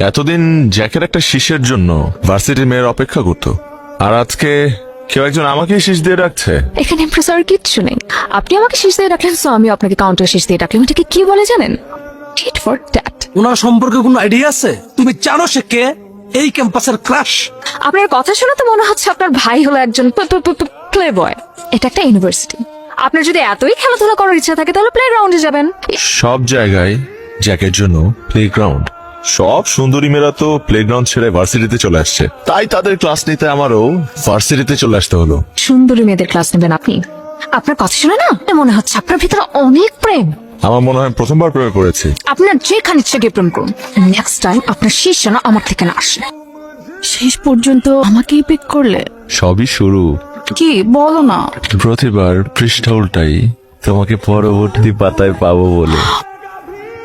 এতদিন জ্যাকের একটা শীষের জন্য ভার্সিটির মেয়ের অপেক্ষা করতো, আর আজকে কেউ একজন আমাকে শীষ দিয়ে রাখছে। এখানে ইমপ্রেস হওয়ার কিচ্ছু নেই। আপনি আমাকে শীষ দিয়ে ডাকলেন, সো আমি আপনাকে কাউন্টার শীষ দিয়ে ডাকলাম। এটাকে কি বলে জানেন? Tit for tat. ওনার সম্পর্কে কোনো আইডিয়া আছে? তুমি জানো সে কে? এই ক্যাম্পাসের ক্রাশ। আপনার কথা শুনে তো মনে হচ্ছে আপনার ভাই হলো একজন প্লে বয়। এটা একটা ইউনিভার্সিটি। আপনার যদি এতই খেলাধুলা করার ইচ্ছা থাকে তাহলে প্লে গ্রাউন্ডে যাবেন। সব জায়গায় জ্যাকের জন্য প্লেগ্রাউন্ড। সব সুন্দরী মেয়েরা তো প্লেগ্রাউন্ড ছেড়ে ভার্সিটিতে চলে আসছে, তাই তাদের ক্লাস নিতে আমারও ভার্সিটিতে চলে আসতে হলো। সুন্দরী মেয়েদের ক্লাস নেবেন আপনি? আপনার কথা শুনে না মনে হচ্ছে আপনার ভিতরে অনেক প্রেম। আমার মনে হয় প্রথমবার প্রেমে পড়েছি। আপনার যেখানে ইচ্ছে গিয়ে প্রেম করুন, নেক্সট টাইম আপনার শীষ যেন আমার থেকে না আসে। শেষ পর্যন্ত আমাকেই পিক করলে? সবই শুরু। কি বলো না? প্রতিবার পৃষ্ঠা উল্টাই তোমাকে পরবর্তী পাতায় পাবো বলে।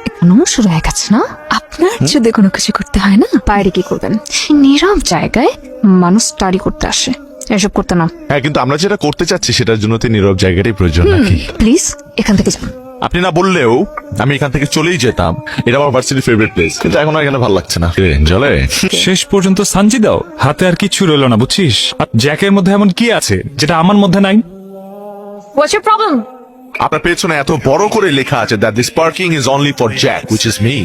এখনো শুরু হয়ে গেছে না? আপনার যদি কোনো কিছু করতে হয় না, বাইরে কি করবেন? নীরব জায়গায় মানুষ স্টাডি করতে আসে, এসব করতে না। হ্যাঁ, কিন্তু আমরা যেটা করতে চাচ্ছি সেটার জন্য তো নীরব জায়গাটাই প্রয়োজন নাকি? প্লিজ এখান থেকে যান। আপনি না বললেও আমি এখান থেকে চলেই যেতাম। এটা আমার ভার্সিটির ফেভারিট প্লেস, কিন্তু এখন আর এখানে ভালো লাগছে না। চলে শেষ পর্যন্ত সানজি দাও, হাতে আর কিছু রইলো না, বুঝছিস? আর জ্যাকের মধ্যে এমন কি আছে যেটা আমার মধ্যে নাই? What's your problem? আপনার পেছনে এত বড় করে লেখা আছে that this parking is only for Jack, which is me.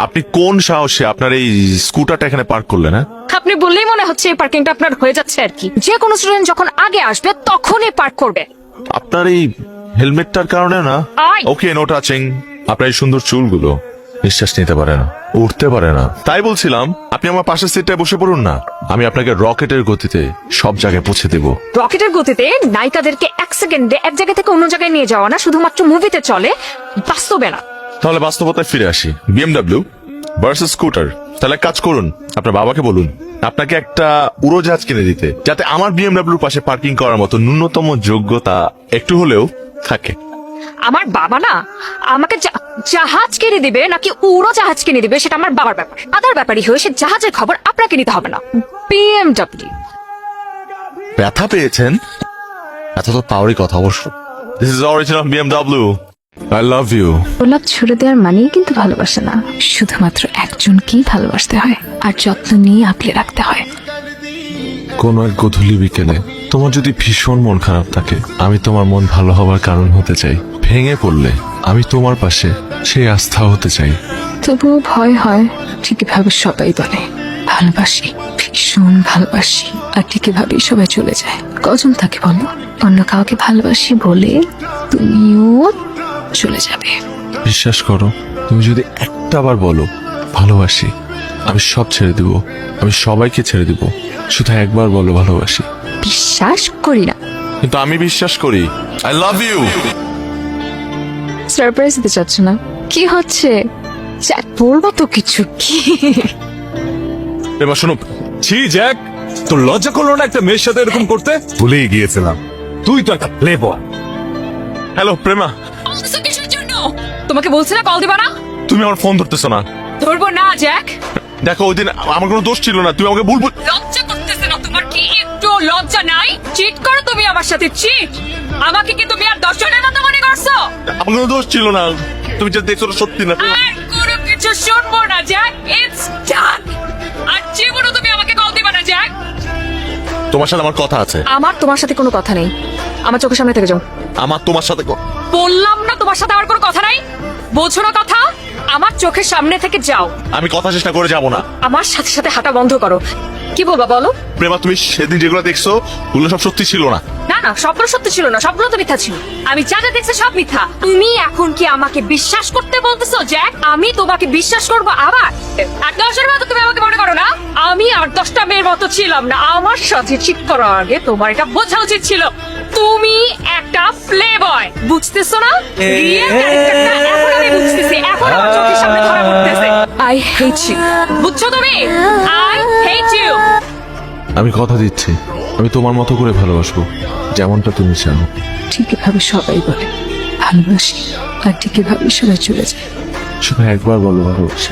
আপনি কোন সাহসে আপনার এই স্কুটারটা এখানে পার্ক করলেন? হ্যাঁ, আপনি বললেই মনে হচ্ছে এই পার্কিংটা আপনার হয়ে যাচ্ছে আর কি। যে কোনো স্টুডেন্ট যখন আগে আসবে তখনই পার্ক করবে। আপনার এই হেলমেটটার কারণে না? ওকে, নো টাচিং। আপনার এই সুন্দর চুলগুলো নিঃশ্বাস নিতে পারে না, উঠতে পারে না। তাই বলছিলাম আপনি আমার পাশের সিটটায় বসে পড়ুন না, আমি আপনাকে রকেটের গতিতে সব জায়গায় পৌঁছে দেব। রকেটের গতিতে নায়িকাদেরকে এক সেকেন্ডে এক জায়গা থেকে অন্য জায়গায় নিয়ে যাওয়া না শুধুমাত্র মুভিতে চলে, বাস্তবে না। তাহলে বাস্তবতায় ফিরে আসি। BMW versus scooter. তাহলে এক কাজ করুন, আপনার বাবাকে বলুন আপনাকে একটা উড়োজাহাজ কিনে দিতে, যাতে আমার বিএমডব্লিউর পাশে পার্কিং করার মতো ন্যূনতম যোগ্যতা একটু হলেও থাকে। আমার বাবা না আমাকে জাহাজ কিনে দিবে নাকি উড়োজাহাজ কিনে দিবে সেটা আমার বাবার ব্যাপার। আদার ব্যাপারই হয়ে সে জাহাজের খবর আপনাকে নিতে হবে না। বিএমডব্লিউ। ব্যথা পেয়েছেন? এত তো পাওয়ারই কথা অবশ্য। This is original BMW. I love you. গোলাপ ছুড়ে দেওয়ার মানেই কিন্তু ভালোবাসা না, শুধুমাত্র একজনকেই ভালোবাসতে হয় আর যত্ন নিয়ে আঁকলে রাখতে হয়। কোনো এক গধূলি বিকেলে তোমার যদি ভীষণ মন খারাপ থাকে, আমি তোমার মন ভালো হবার কারণ হতে চাই। ভেঙে পড়লে আমি তোমার পাশে সেই আস্থা হতে চাই। তবুও ভয় হয়। ঠিকই ভাবে সবাই বলে ভালোবাসি, ভীষণ ভালোবাসি, আর ঠিকই ভাবে সবাই চলে যায়। কজন থাকে বলো অন্য কাউকে ভালোবাসি বলে তুমিও চলে যাবে? বিশ্বাস করো, তুমি যদি একটা বার বলো ভালোবাসি, আমি সব ছেড়ে দিব, আমি সবাইকে ছেড়ে দিব। শুধু একবার বলো ভালোবাসি। বিশ্বাস করি না। কিন্তু আমি বিশ্বাস করি। I love you. সারপ্রাইজ দিতে চাচ্ছ না? কি হচ্ছে? বলবো তো কিছু। কি এবার শোনো। ছি জ্যাক, তোর লজ্জা করলো না একটা মেয়ের সাথে এরকম করতে? ভুলেই গিয়েছিলাম, তুই তো একটা প্লে বয়। হ্যালো প্রেমা। কিসের জন্য? তোমাকে বলছি না কল দিবা না। তুমি আমার ফোন ধরতেছো না। ধরবো না জ্যাক। দেখো, ওই দিন আমার কোনো দোষ ছিল না, তুমি আমাকে ভুল লজ্জা করতেছে না তোমার? কি একটু লজ্জা নাই? চিট করো তুমি আমার সাথে, চিট। আমাকে কি তুমি আর দর্শনের মতো মনে করছো? আমার কোনো দোষ ছিল না, তুমি যা দেখছো সত্যি না। আর কোনো কিছু শুনবো না জ্যাক, ইটস ডান। আর জীবনও তুমি আমাকে কল দিবা না জ্যাক। তোমার সাথে আমার কথা আছে। আমার তোমার সাথে কোনো কথা নেই, আমার চোখের সামনে থেকে যাও। আমার তোমার সাথে বললাম না তোমার সাথে আমার কোনো কথা নাই, বোঝো না কথা? আমার চোখের সামনে থেকে যাও। আমি কথা চেষ্টা করে যাব না। আমার সাথে সাথে হাঁটা বন্ধ করো। কি বলবা বলো? প্রেমা, তুমি সেদিন যেগুলো দেখছো ওগুলো সব সত্যি ছিল না। না না, সবগুলো সত্যি ছিল না, সবগুলো তো মিথ্যা ছিল। আমি যা যা দেখছি সব মিথ্যা। তুমি এখন কি আমাকে বিশ্বাস করতে বলতেছো জ্যাক? আমি তোমাকে বিশ্বাস করবো আবার? 8-10-এর মতো তুমি আমাকে মনে করো না? আমি 8-10টা মেয়ের মতো ছিলাম না। আমার সাথে চিট করার আগে তোমার এটা বোঝা উচিত ছিল। তুমি একটা প্লে বয়, বুঝতেছো না? রিয়েল ক্যারেক্টারটা এখন আমি বুঝতেছি, এখন আমার চোখের সামনে ধরা পড়তেছে। আই হেট ইউ, বুঝছো তুমি? I hate you. আমি কথা দিচ্ছি, আমি তোমার মতো করে ভালোবাসবো, যেমনটা তুমি চাও। ঠিকই ভাবে সবাই বলে ভালোবাসি, আর ঠিকই ভাবে সবাই চলে যায়। শুধু একবার বলো ভালোবাসি।